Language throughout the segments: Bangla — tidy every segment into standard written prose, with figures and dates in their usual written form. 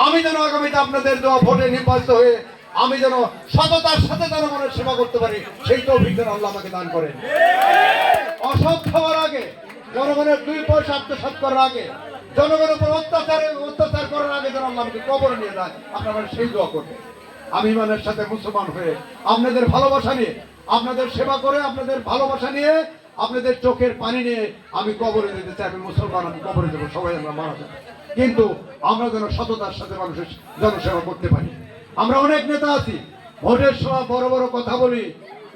আমি যেন আগামীতে আপনাদের দেওয়া ভোটে নির্বাচিত হয়ে আমি যেন সততার সাথে জনগণের সেবা করতে পারি, সেই তৌফিক যেন আল্লাহ আমাকে দান করেন। অসৎ হওয়ার আগে, জনগণের 2 পয়সা আত্মসাৎ করার আগে, জনগণের উপর অত্যাচার করার আগে যেন আল্লাহ আমাকে কবরে নিয়ে যায়, আপনারা সেই দোয়া করবেন। আমি ইমানের সাথে মুসলমান হয়ে আপনাদের ভালোবাসা নিয়ে, আপনাদের সেবা করে, আপনাদের ভালোবাসা নিয়ে, আপনাদের চোখের পানি নিয়ে আমি কবরে যেতে চাই। আমি মুসলমান, আমি কবরে যাবো, সবাই আমরা মারা যাবো, কিন্তু আমরা যেন সততার সাথে মানুষের জনসেবা করতে পারি। আমরা অনেক নেতা আছি, ভোটের সময় বড় বড় কথা বলি,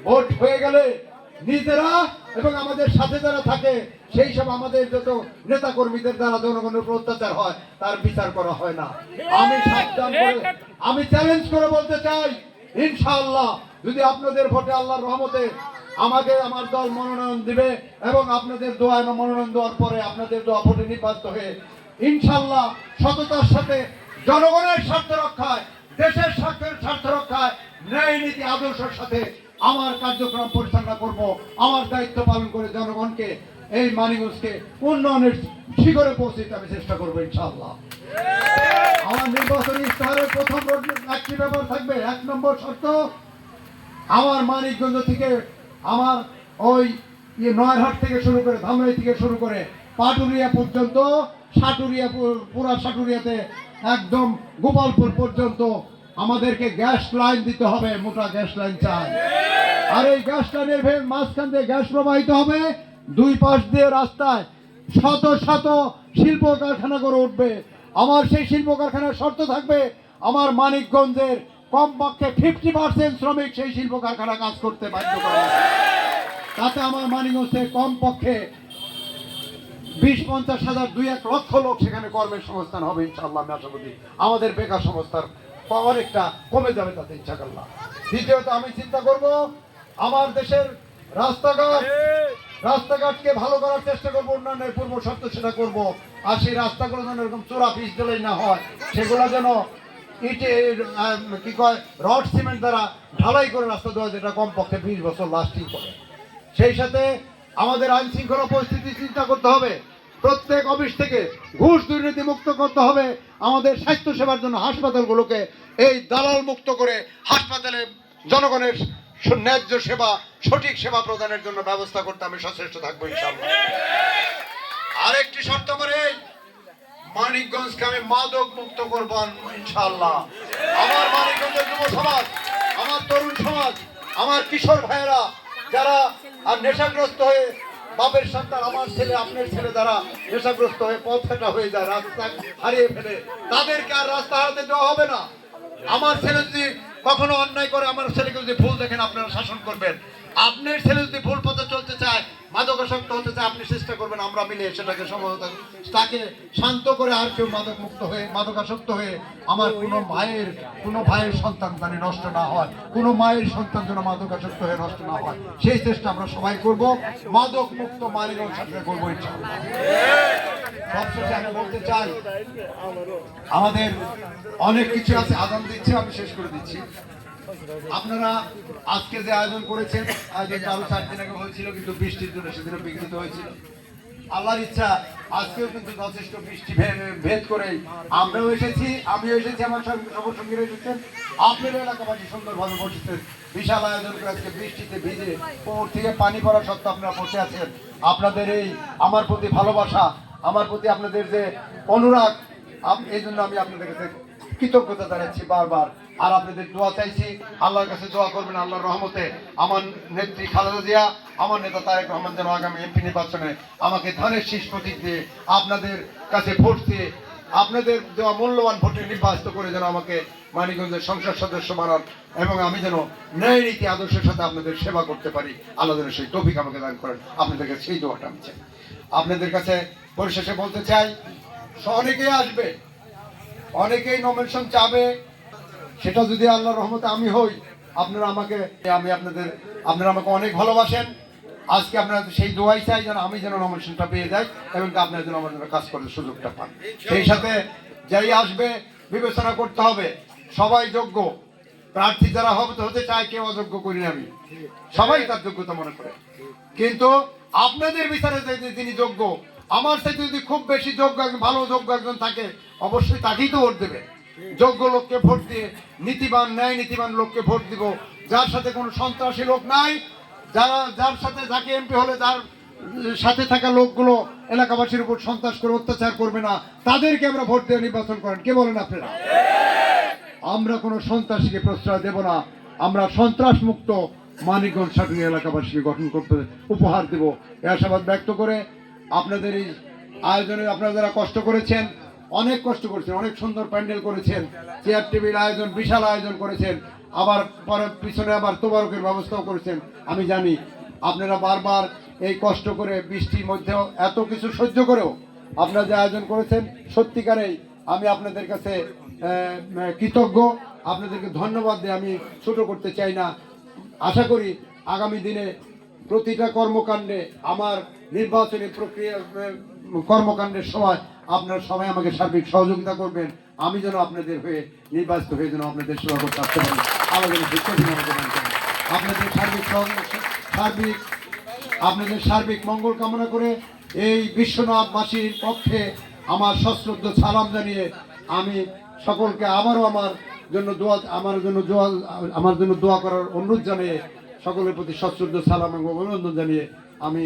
ভোট হয়ে গেলে নিজেরা এবং আমাদের সাথে যারা থাকে সেই সব আমাদের যত নেতা কর্মীদের দ্বারা জনগণের উপর অত্যাচার হয় তার বিচার করা হয় না। আমি সাবধান করে, আমি চ্যালেঞ্জ করে বলতে চাই, ইনশাআল্লাহ যদি আপনাদের ভোটে আল্লাহর রহমতে আমাকে আমার দল মনোনয়ন দিবে এবং আপনাদের দোয়া এবং মনোনয়ন দেওয়ার পরে আপনাদের দোয়া ভোটে নির্বাচিত হয়ে ইনশাআল্লাহ সততার সাথে জনগণের স্বার্থ রক্ষায়, দেশের স্বার্থ রক্ষায়, ন্যায় নীতি আদর্শের সাথে আমার কার্যক্রম পরিচালনা করব, আমার দায়িত্ব পালন করে জনগণকে, এই মানিকগঞ্জকে উন্নয়নের শিখরে পৌঁছতে আমি চেষ্টা করবো ইনশাআল্লাহ। আমার নির্বাচনী ইশতেহারের প্রথম একটি ব্যাপার থাকবে, 1 নম্বর শর্ত, আমার মানিকগঞ্জ থেকে আমার ওই নয়ারহাট থেকে শুরু করে, ধামরাই থেকে শুরু করে পাটুরিয়া পর্যন্ত, সাটুরিয়া, পুরা সাটুরিয়াতে একদম গোপালপুর পর্যন্ত আমাদেরকে গ্যাস লাইন দিতে হবে, মোটা গ্যাস লাইন চাই। আর এই গ্যাস লাইনের মাঝখান দিয়ে গ্যাস প্রবাহিত হবে, 2 পাশ দিয়ে রাস্তায় শত শত শিল্প কারখানা করে উঠবে। আমার সেই শিল্প কারখানার শর্ত থাকবে, আমার মানিকগঞ্জের কমপক্ষে 50% শ্রমিক সেই শিল্প কারখানা কাজ করতে বাধ্য করা, তাতে আমার মানিকগঞ্জে কমপক্ষে 20-50 হাজার 2-1 লক্ষ লোক সেখানে কর্মের সংস্থান হবে ইনশাআল্লাহ। আমি আশাবাদী আমাদের বেকার সংস্থার অনেকটা কমে যাবে তাতে ইনশাআল্লাহ। দ্বিতীয়ত আমি চিন্তা করব আমার দেশের রাস্তাঘাটকে ভালো করার চেষ্টা করবো, উন্নয়নের পূর্ব শর্ত সেটা করব। আর সেই রাস্তাগুলো যেন এরকম চোরা পিচ দিলেই না হয়, সেগুলো যেন ইটে কি কয় রড সিমেন্ট দ্বারা ঢালাই করে রাস্তা দেওয়া, যেটা কমপক্ষে 20 বছর লাস্টিং করে। সেই সাথে আমাদের আইন শৃঙ্খলা পরিস্থিতি চিন্তা করতে হবে, প্রত্যেক অফিস থেকে ঘুষ দুর্নীতি মুক্ত করতে হবে। আমাদের স্বাস্থ্য সেবার জন্য হাসপাতালগুলোকে এই দালাল মুক্ত করে হাসপাতালে জনগণের ন্যায্য সেবা, সঠিক সেবা প্রদানের জন্য ব্যবস্থা করতে আমি সচেষ্ট থাকবো ইনশাআল্লাহ। আরেকটি শর্ত করে মানিকগঞ্জকে আমি মাদক মুক্ত করবো ইনশাআল্লাহ। আমার মানিকগঞ্জের যুব সমাজ, আমার তরুণ সমাজ, আমার কিশোর ভাইয়েরা যারা আর নেশাগ্রস্ত হয়ে, বাপের সন্তান আমার ছেলে আপনার ছেলে যারা নেশাগ্রস্ত হয়ে পথ কাটা হয়ে যায়, রাস্তা হারিয়ে ফেলে, তাদেরকে আর রাস্তা হারাতে দেওয়া হবে না। আমার ছেলে যদি কখনো অন্যায় করে, আমার ছেলেকে যদি ভুল দেখেন আপনারা শাসন করবেন। আপনার ছেলে যদি ভুল পথে চলতে চায়, মাদকাসক্ত হতে চায়, আপনি চেষ্টা করবেন আমরা মিলে সেটাকে তাকে শান্ত করে, আর কেউ মাদকাসক্ত হয়ে আমার কোনো ভাইয়ের সন্তান যেন নষ্ট না হয়, কোনো মায়ের সন্তান যেন মাদকাসক্ত হয়ে নষ্ট না হয়, সেই চেষ্টা আমরা সবাই করব। মাদক মুক্ত মানিকগঞ্জ সাথে করবো ইনশাআল্লাহ। সবশেষে আমি বলতে চাই, আমাদের অনেক কিছু আছে, আদান দিচ্ছে, আমি শেষ করে দিচ্ছি। আপনারা আজকে যে আয়োজন করেছেন, আয়োজন আরো 4 দিন আগে হয়েছিল, কিন্তু বৃষ্টির জন্য সেদিন বিঘ্নিত হয়েছিল। আল্লাহর ইচ্ছা আজকেও কিন্তু যথেষ্ট বৃষ্টি ভেদ করে আমরাও এসেছি, আমিও এসেছি, আমার সকল সঙ্গীরা এসেছেন, আপনার এলাকাবাসী সুন্দরভাবে বসেছেন। বিশাল আয়োজন করে আজকে বৃষ্টিতে ভিজে কোমর থেকে পানি পড়া সত্ত্বেও আপনারা বসে আছেন। আপনাদের এই আমার প্রতি ভালোবাসা, আমার প্রতি আপনাদের যে অনুরাগ, এই জন্য আমি আপনাদের কাছে কৃতজ্ঞতা জানাচ্ছি বারবার। আর আপনাদের দোয়া চাইছি, আল্লাহর কাছে দোয়া করবেন আল্লাহর রহমতে আমার নেত্রী খালেদা জিয়া, আমার নেতা তারেক রহমান যেন আগামী এমপি নির্বাচনে আমাকে ধানের শীষ প্রতীক দিয়ে আপনাদের কাছে ভোট দিয়ে, আপনাদের দেওয়া মূল্যবান ভোটে নির্বাচিত করে যেন আমাকে মানিকগঞ্জের সংসদ সদস্য বানান, এবং আমি যেন ন্যায় নীতি আদর্শের সাথে আপনাদের সেবা করতে পারি। আল্লাহ যেন সেই তৌফিক আমাকে দান করেন। আপনাদেরকে সেই দোয়াটা আমি চাই। আপনাদের কাছে পরিশেষে বলতে চাই, অনেকেই আসবে, অনেকেই নমিনেশন চাবে, সেটা যদি আল্লাহর রহমতে আমি হই, আপনারা আমাকে অনেক ভালোবাসেন। আজকে আপনারা সেই দোয়াই চাই যেন আমি যেন নমিনেশনটা পেয়ে যাই, এবং আপনারা যেন আমার জন্য কাজ করার সুযোগটা পান। সেই সাথে যাই আসবে বিবেচনা করতে হবে, সবাই যোগ্য প্রার্থী যারা হতে চায়, কেউ অযোগ্য করি আমি, সবাই তার যোগ্যতা মনে করে, কিন্তু আপনাদের বিচারে যিনি যোগ্য, আমার সাথে যদি খুব বেশি যোগ্য ভালো যোগ্য একজন থাকে অবশ্যই তাকেই তো ভোট দেবে। যোগ্য লোককে ভোট দিয়ে নীতিবান ন্যায় নীতিবান লোককে ভোট দিব, যার সাথে কোনো সন্ত্রাসী লোক নাই, যার সাথে যাকে এমপি হলে তার সাথে থাকা লোকগুলো এলাকাবাসীর উপর সন্ত্রাস করে অত্যাচার করবে না, তাদেরকে আমরা ভোট দিয়ে নির্বাচন করেন। কে বলেন আপনারা? আমরা কোনো সন্ত্রাসীকে প্রশ্রয় দেব না। আমরা সন্ত্রাস মুক্ত মানিকগঞ্জ সাটুরি এলাকাবাসীকে গঠন করতে উপহার দেব এই আশাবাদ ব্যক্ত করে আপনাদের এই আয়োজনে আপনারা যারা কষ্ট করেছেন, অনেক কষ্ট করেছেন, অনেক সুন্দর প্যান্ডেল করেছেন, চেয়ার টেবিল আয়োজন, বিশাল আয়োজন করেছেন, আবার পরে পিছনে আবার তোবারকের ব্যবস্থাও করেছেন। আমি জানি আপনারা বারবার এই কষ্ট করে বৃষ্টির মধ্যেও এত কিছু সহ্য করেও আপনারা যে আয়োজন করেছেন, সত্যিকারেই আমি আপনাদের কাছে কৃতজ্ঞ। আপনাদেরকে ধন্যবাদ দিয়ে আমি ছোট করতে চাই না। আশা করি আগামী দিনে প্রতিটা কর্মকাণ্ডে আমার নির্বাচনী প্রক্রিয়া কর্মকাণ্ডের সময় আপনারা সবাই আমাকে সার্বিক সহযোগিতা করবেন। আমি যেন আপনাদের হয়ে নির্বাচিত হয়ে যেন আপনাদের সেবা করতে আসতে পারি, আমাদের আপনাদের সার্বিক মঙ্গল কামনা করে এই বিশ্বনাথবাসীর পক্ষে আমার সশ্রদ্ধ সালাম জানিয়ে আমি সকলকে আবারও আমার জন্য দোয়া করার অনুরোধ জানিয়ে সকলের প্রতি সশ্রদ্ধ সালাম এবং অভিনন্দন জানিয়ে আমি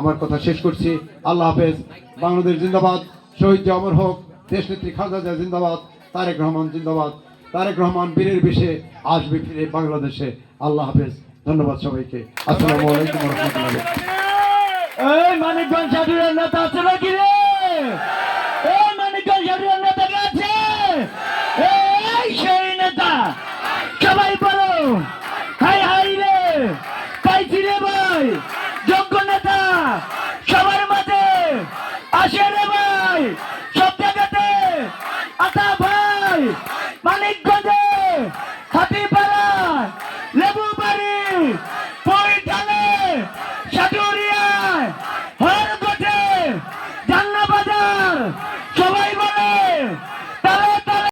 আমার কথা শেষ করছি। আল্লাহ হাফেজ। বাংলাদেশ জিন্দাবাদ। শহীদ অমর হোক। দেশনেত্রী খালেদা জিয়া জিন্দাবাদ। তারেক রহমান জিন্দাবাদ। তারেক রহমান বীরের বেশে আসবে ফিরে বাংলাদেশে। আল্লাহ হাফেজ। ধন্যবাদ সবাইকে। আসসালামু আলাইকুম ওয়া রাহমাতুল্লাহ। এই মানিকগঞ্জ সাটুরিয়ার নেতা আছে নাকি রে? এই মানিকগঞ্জ সাটুরিয়ার নেতা কে আছে? এই সেই নেতা, সবাই বলো হাই হাই রে, পাইছি রে ভাই, যোগ্য নেতা সবার মাঝে আসে রে ভাই, সব জায়গাতে আতা ভাই, মানিকগঞ্জে হাতি